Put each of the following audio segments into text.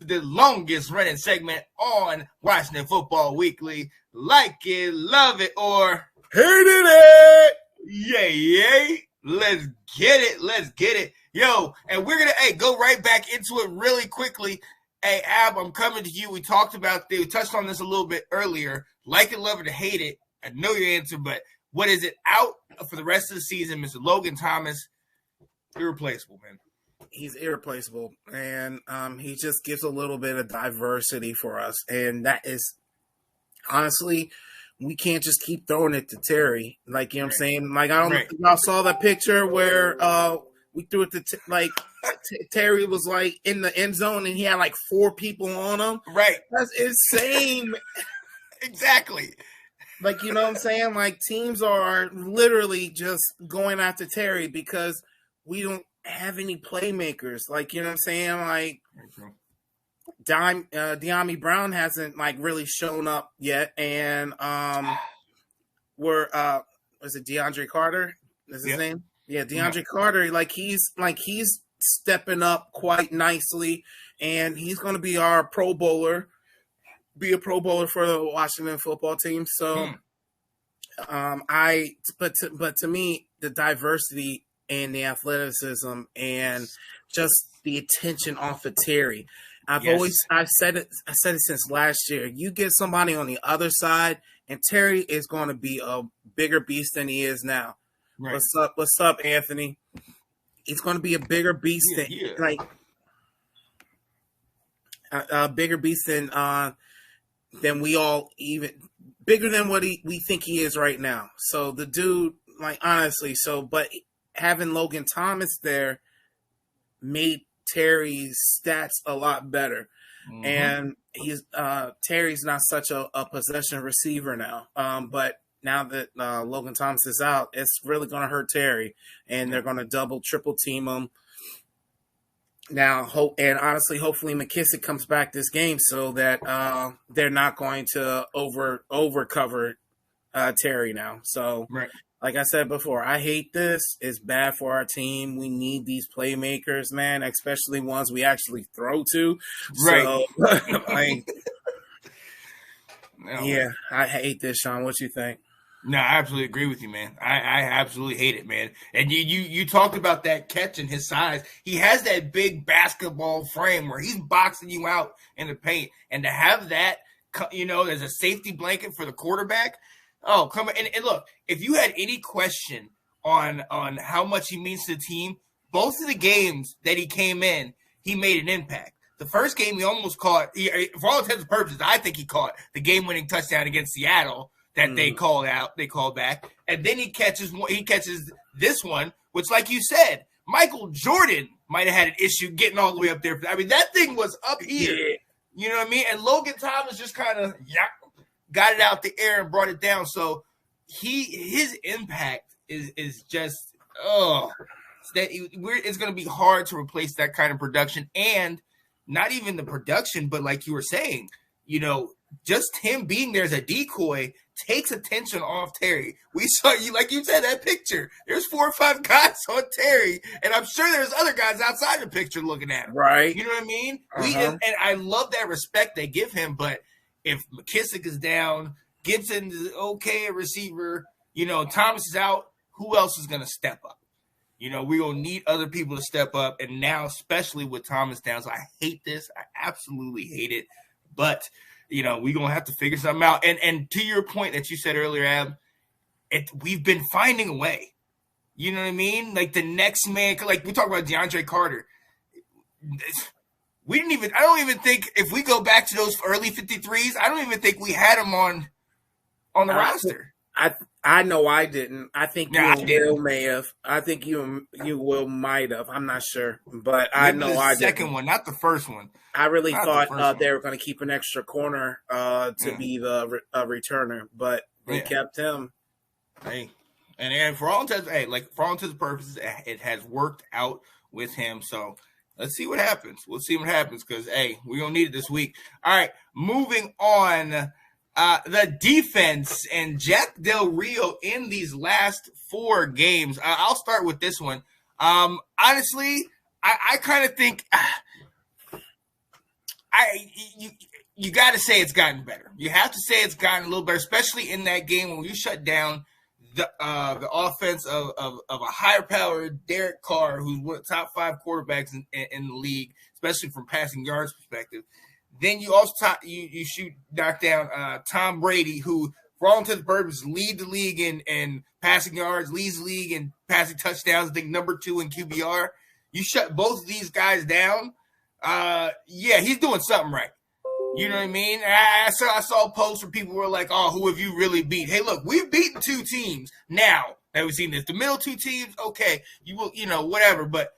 the longest running segment on Washington Football Weekly. Like it, love it, or hated it. Yay. Let's get it. Yo, and we're going to go right back into it really quickly. Hey, Ab, I'm coming to you. We touched on this a little bit earlier. Like it, love it, or hate it. I know your answer, but what is it out for the rest of the season? Mr. Logan Thomas, irreplaceable, man. He's irreplaceable, and he just gives a little bit of diversity for us, and that is, honestly, we can't just keep throwing it to Terry. Like, you know what I'm saying? Like, I don't know if y'all saw that picture where we threw it to, Terry was, like, in the end zone, and he had, like, 4 people on him. Right. That's insane. Exactly. Like, you know what I'm saying? Like, teams are literally just going after Terry because we don't have any playmakers. Like, you know what I'm saying? Like, De'Ami Brown hasn't, like, really shown up yet. And was it DeAndre Carter? Is his name? Yeah, DeAndre Carter. He's stepping up quite nicely, and he's going to be our Pro Bowler. Be a Pro Bowler for the Washington football team. So, but to me, the diversity and the athleticism and just the attention off of Terry. I've said it since last year. You get somebody on the other side, and Terry is going to be a bigger beast than he is now. Right. What's up, Anthony? He's going to be a bigger beast a bigger beast than we all, even bigger than what we think he is right now. So the dude, like, honestly, but having Logan Thomas there made Terry's stats a lot better. Mm-hmm. And Terry's not such a possession receiver now. But now that Logan Thomas is out, it's really going to hurt Terry, and they're going to double, triple team him. Now, hopefully McKissick comes back this game so that they're not going to over cover Terry now. So, like I said before, I hate this. It's bad for our team. We need these playmakers, man, especially ones we actually throw to. Right. So, yeah, I hate this, Sean. What you think? No, I absolutely agree with you, man. I absolutely hate it, man. And you talked about that catch and his size. He has that big basketball frame where he's boxing you out in the paint. And to have that, as a safety blanket for the quarterback, oh, come on. And look, if you had any question on how much he means to the team, both of the games that he came in, he made an impact. The first game he almost caught, for all intents and purposes, I think he caught the game-winning touchdown against Seattle that they called back, and then he catches this one, which, like you said, Michael Jordan might have had an issue getting all the way up there. I mean, that thing was up here. Yeah. You know what I mean? And Logan Thomas just kind of got it out the air and brought it down. So his impact is just it's going to be hard to replace that kind of production, and not even the production, but like you were saying, just him being there as a decoy takes attention off Terry. We saw you, like you said, that picture. There's 4 or 5 guys on Terry, and I'm sure there's other guys outside the picture looking at him. Right. You know what I mean? And I love that respect they give him, but if McKissick is down, Gibson is okay a receiver, Thomas is out, who else is going to step up? We're going to need other people to step up, and now especially with Thomas down. So I hate this. I absolutely hate it. But we're going to have to figure something out. And to your point that you said earlier, Ab, we've been finding a way. You know what I mean? Like the next man, like we talk about DeAndre Carter. I don't even think, if we go back to those early 53s, I don't even think we had him on the roster. I know I didn't. I think you and Will may have. I think you Will might have. I'm not sure, but I know I didn't. The second one, not the first one. I really thought they were going to keep an extra corner to be the returner, but they kept him. Hey, and for all intents and purposes, it has worked out with him. So let's see what happens. We'll see what happens because we're gonna need it this week. All right, moving on. The defense and Jack Del Rio in these last 4 games. I'll start with this one. Honestly, I kind of think you you got to say it's gotten better. You have to say it's gotten a little better, especially in that game when you shut down the offense of a higher powered Derek Carr, who's one of the top 5 quarterbacks in the league, especially from passing yards perspective. Then you also you knock down Tom Brady, who for all intents and purposes lead the league in passing yards, leads the league in passing touchdowns. I think number 2 in QBR. You shut both of these guys down. Yeah, he's doing something right. You know what I mean? I saw a post where people were like, "Oh, who have you really beat?" Hey, look, we've beaten 2 teams now that we've seen this. The middle 2 teams, okay, whatever. But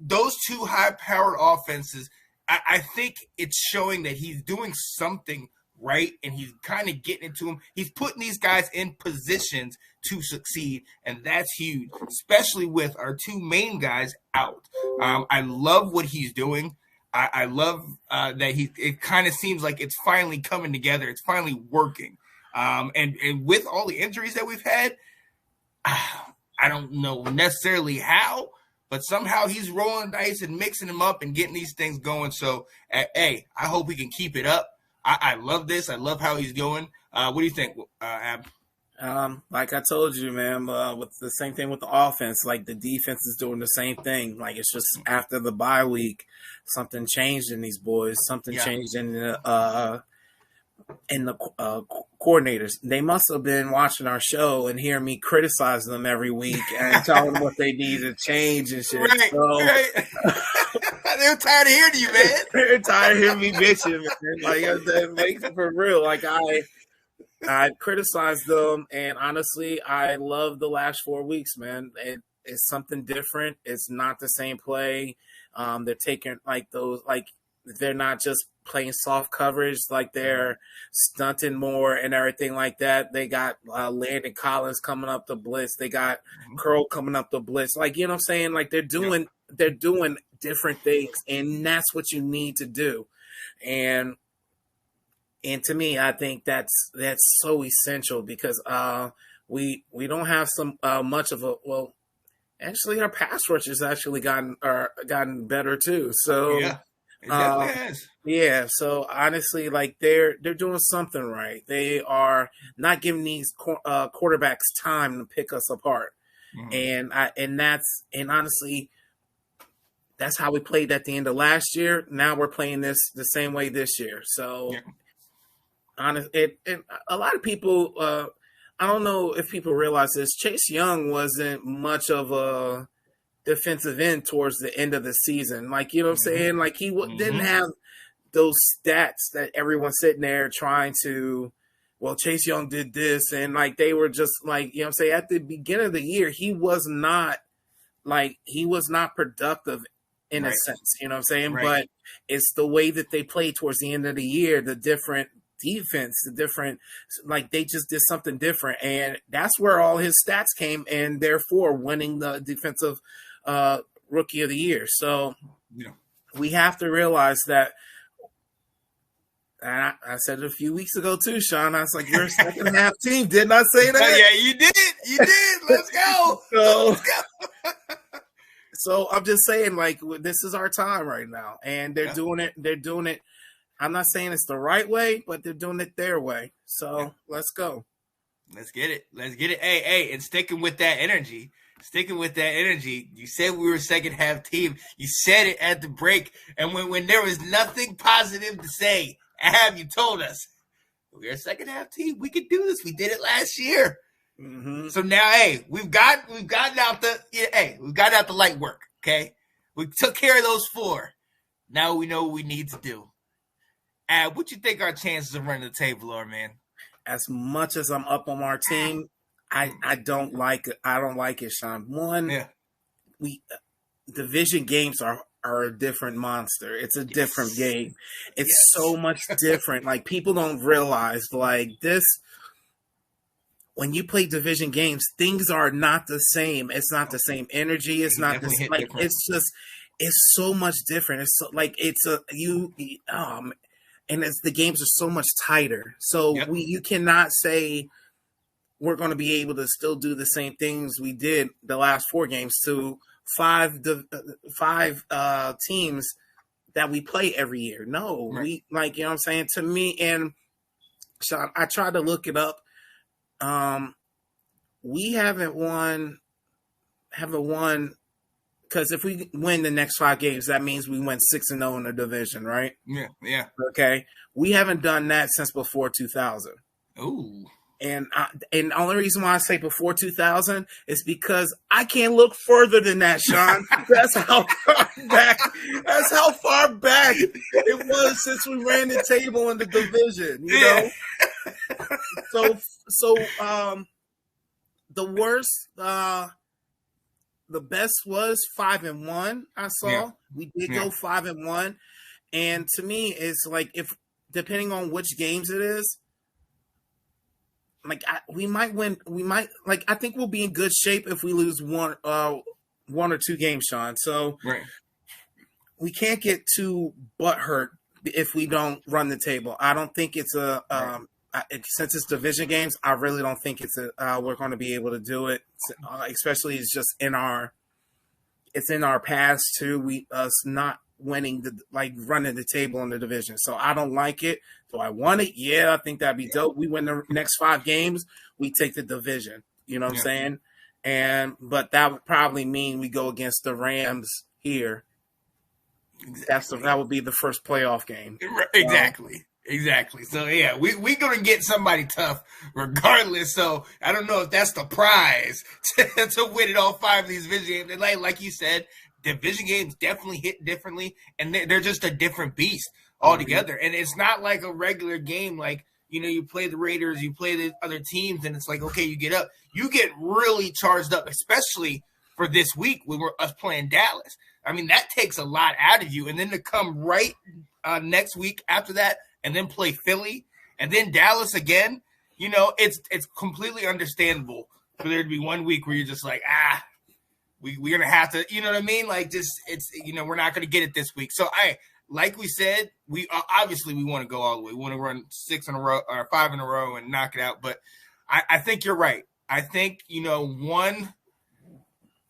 those 2 high-powered offenses, I think it's showing that he's doing something right, and he's kind of getting into them. He's putting these guys in positions to succeed, and that's huge, especially with our 2 main guys out. I love what he's doing. I love that it kind of seems like it's finally coming together. It's finally working. And with all the injuries that we've had, I don't know necessarily how, but somehow he's rolling dice and mixing them up and getting these things going. So, hey, I hope we can keep it up. I love this. I love how he's going. What do you think, Ab? Like I told you, man, with the same thing with the offense, like the defense is doing the same thing. Like it's just after the bye week, something changed in these boys. Something changed in the coordinators. They must have been watching our show and hearing me criticize them every week and tell them what they need to change and shit. Right, right. They're tired of hearing you, man. They're tired of hearing me bitching, man. Like for real. Like I criticized them, and honestly, I love the last 4 weeks, man. It's something different. It's not the same play. They're taking they're not just playing soft coverage, like they're stunting more and everything like that. They got Landon Collins coming up the blitz. They got Curl coming up the blitz. Like, you know what I'm saying? Like they're doing different things, and that's what you need to do. And to me, I think that's so essential because we don't have much of a actually our pass rush has actually gotten better too. So yeah, it definitely has. Yeah, so honestly, like they're doing something right. They are not giving these quarterbacks time to pick us apart, and honestly, that's how we played at the end of last year. Now we're playing this the same way this year. So. Yeah. A lot of people, I don't know if people realize this, Chase Young wasn't much of a defensive end towards the end of the season. Like, you know what I'm saying? Like, he didn't have those stats that everyone's sitting there trying to, Chase Young did this. And, like, they were just, like, you know what I'm saying? At the beginning of the year, he was not productive in a sense. You know what I'm saying? Right. But it's the way that they played towards the end of the year, the different defense, they just did something different, and that's where all his stats came, and therefore winning the defensive rookie of the year. So we have to realize that. And I said it a few weeks ago too, Sean. I was like, "You're a second half team." Didn't I say that? Yeah, you did. Let's go. So I'm just saying, like, this is our time right now, and they're doing it. I'm not saying it's the right way, but they're doing it their way. So let's go. Let's get it. Hey, and sticking with that energy. You said we were a second half team. You said it at the break. And when there was nothing positive to say, you told us we're a second half team. We could do this. We did it last year. Mm-hmm. So now, hey, we've gotten out the light work. Okay. We took care of those 4. Now we know what we need to do. What you think our chances of running the table are, man? As much as I'm up on our team, I don't like it. I don't like it, Sean. Division games are a different monster. It's a different game. It's so much different. Like people don't realize like this. When you play division games, things are not the same. It's not the same energy. It's not the same. Like it's so much different. It's so like and the games are so much tighter. So you cannot say we're going to be able to still do the same things we did the last 4 games to 5 teams that we play every year. No, Right. we like, you know what I'm saying? To me, and Sean, I tried to look it up. We haven't won because if we win the next 5 games, that means we went 6-0 in the division, right? Yeah. Yeah. Okay. We haven't done that since before 2000. Ooh. And the only reason why I say before 2000 is because I can't look further than that, Sean. That's how far back. That's how far back it was since we ran the table in the division. You know. So the worst, the best was 5-1. I saw we did go 5-1, and to me, it's like if depending on which games it is. Like we might win. We might like. I think we'll be in good shape if we lose one or 2 games, Sean. So we can't get too butthurt if we don't run the table. I don't think it's since it's division games. I really don't think we're going to be able to do it. Especially it's just in our past too. Us not winning running the table in the division. So I don't like it. Do I want it? Yeah, I think that'd be dope. We win the next 5 games, we take the division. You know what I'm saying? But that would probably mean we go against the Rams here. Exactly. That would be the first playoff game. Exactly. Exactly. So yeah, we're gonna get somebody tough regardless. So I don't know if that's the prize to win it all 5 of these division games. Like you said, division games definitely hit differently, and they're just a different beast altogether. And it's not like a regular game. Like, you know, you play the Raiders, you play the other teams, and it's like, okay, you get up. You get really charged up, especially for this week when we're us playing Dallas. I mean, that takes a lot out of you. And then to come right next week after that and then play Philly and then Dallas again, you know, it's completely understandable for there to be one week where you're just like, we're going to have to, you know what I mean? Like, just, it's, you know, we're not going to get it this week. So, like we said, we obviously we want to go all the way. We want to run 6 in a row or 5 in a row and knock it out. But I think you're right. I think, you know, one,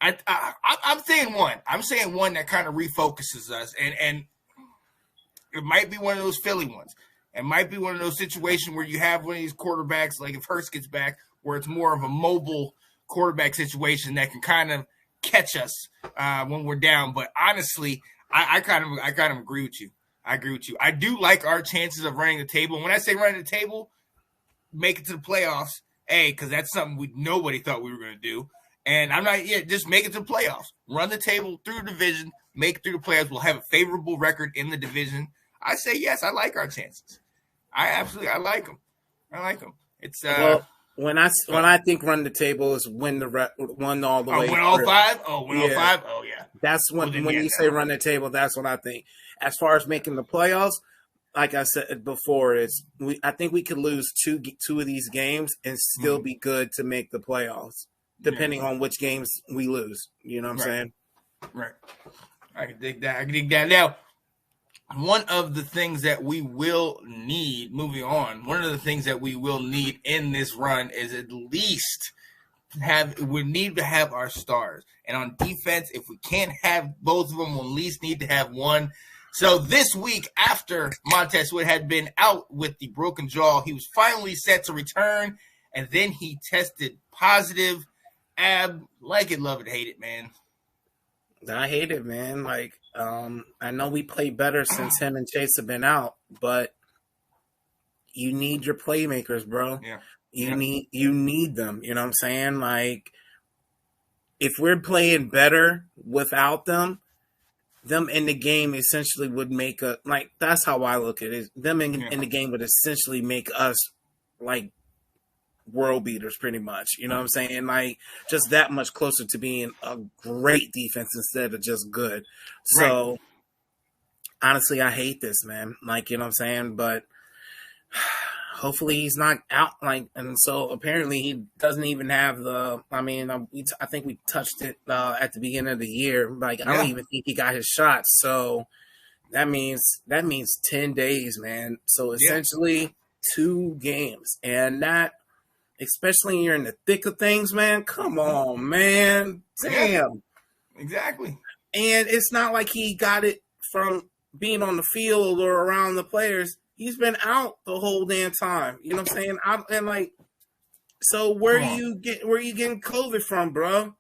I'm saying one. I'm saying one that kind of refocuses us. And it might be one of those Philly ones. It might be one of those situations where you have one of these quarterbacks, like if Hurst gets back, where it's more of a mobile quarterback situation that can kind of catch us when we're down. But honestly, I kind of agree with you. I agree with you. I do like our chances of running the table. And when I say running the table, make it to the playoffs, because that's something nobody thought we were going to do. And I'm not just make it to the playoffs. Run the table through the division, make it through the playoffs. We'll have a favorable record in the division. I say yes. I like our chances. I like them. I like them. It's when I think run the table is win all the way. Win all 5. Win all 5. Oh yeah. That's when you say run the table. That's what I think. As far as making the playoffs, like I said before, I think we could lose two of these games and still be good to make the playoffs, depending on which games we lose. You know what I'm saying? Right. I can dig that. Now, one of the things that we will need, moving on, one of the things that we will need in this run is at least we need to have our stars. And on defense, if we can't have both of them, we'll at least need to have one. So this week, after Montez Sweat had been out with the broken jaw, he was finally set to return, and then he tested positive. Like it, love it, hate it, man. I hate it, man. Like, I know we play better since him and Chase have been out, but you need your playmakers, bro. Yeah. You need them. You know what I'm saying? Like, if we're playing better without them in the game essentially would make that's how I look at it. Them in the game would essentially make us like world beaters pretty much. You know what I'm saying? Like, just that much closer to being a great defense instead of just good. So honestly, I hate this, man. Like, you know what I'm saying? But hopefully he's not out. Like, and so apparently he doesn't even have I think we touched it at the beginning of the year. Like, I don't even think he got his shot. So that means 10 days, man. So essentially 2 games, and that, especially when you're in the thick of things, man. Come on, man. Damn. Exactly. And it's not like he got it from being on the field or around the players, he's been out the whole damn time. You know what I'm saying? And like, so where you getting COVID from, bro?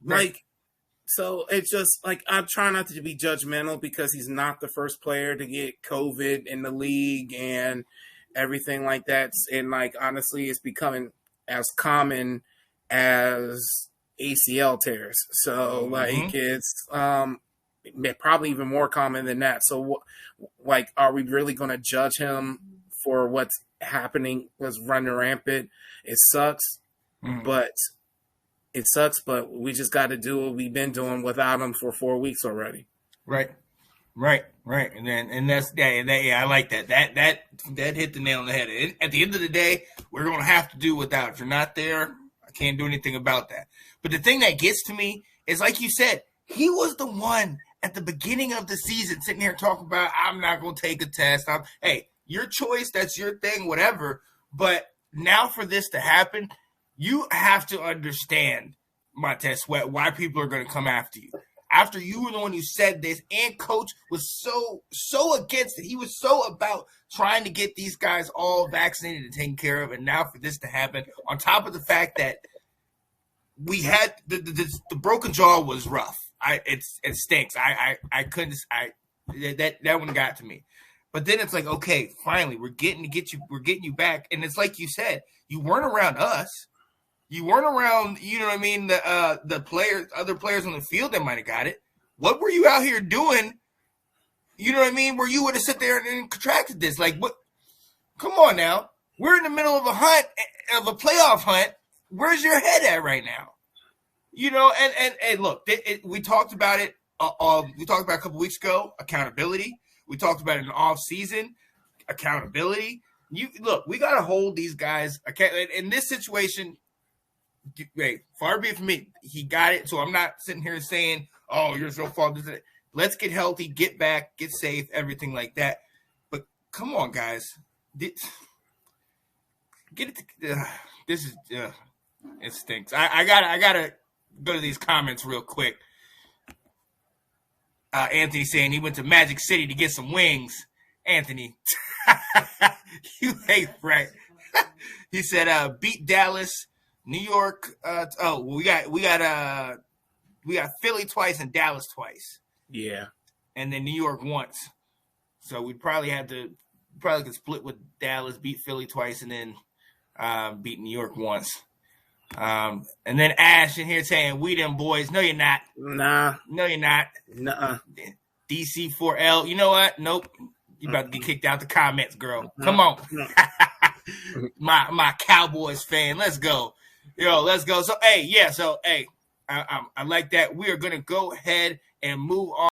Right. Like, so it's just like I'm trying not to be judgmental because he's not the first player to get COVID in the league and everything like that. And like honestly, it's becoming as common as ACL tears. So like it's probably even more common than that. So like, are we really going to judge him for what's happening? Was running rampant? It sucks, but we just got to do what we've been doing without him for 4 weeks already. Right. And that's I like that. That hit the nail on the head. At the end of the day, we're going to have to do without. If you're not there, I can't do anything about that. But the thing that gets to me is, like you said, he was the one at the beginning of the season sitting here talking about, I'm not going to take a test. Hey, your choice, that's your thing, whatever. But now for this to happen, you have to understand, Montez Sweat, why people are going to come after you. After you were the one who said this, and Coach was so against it. He was so about trying to get these guys all vaccinated and taken care of. And now for this to happen, on top of the fact that we had the broken jaw was rough. It stinks. I couldn't. That one got to me. But then it's like, okay, finally, we're getting you back. And it's like you said, you weren't around us. You weren't around, you know what I mean, the players, other players on the field that might have got it. What were you out here doing? You know what I mean? Where you would have sit there and contracted this. Like, what? Come on now. We're in the middle of a playoff hunt. Where's your head at right now? You know, and look, we talked about it. We talked about a couple weeks ago, accountability. We talked about it in the off season, accountability. Look, we got to hold these guys accountable. In this situation, hey, far be it from me. He got it, so I'm not sitting here saying, "Oh, you're so far." Let's get healthy, get back, get safe, everything like that. But come on, guys, get it. This is it stinks. I gotta go to these comments real quick. Anthony saying he went to Magic City to get some wings. Anthony, you hate right. He said, beat Dallas, New York. We got Philly twice and Dallas twice. Yeah, and then New York once. So we probably could split with Dallas, beat Philly twice, and then beat New York once. And then Ash in here saying, we them boys. No, you're not. Nah. No, you're not. Nuh-uh. DC4L. You know what? Nope. You about to get kicked out the comments, girl. Come on. my Cowboys fan. Let's go. Let's go. So, hey, I like that. We are going to go ahead and move on.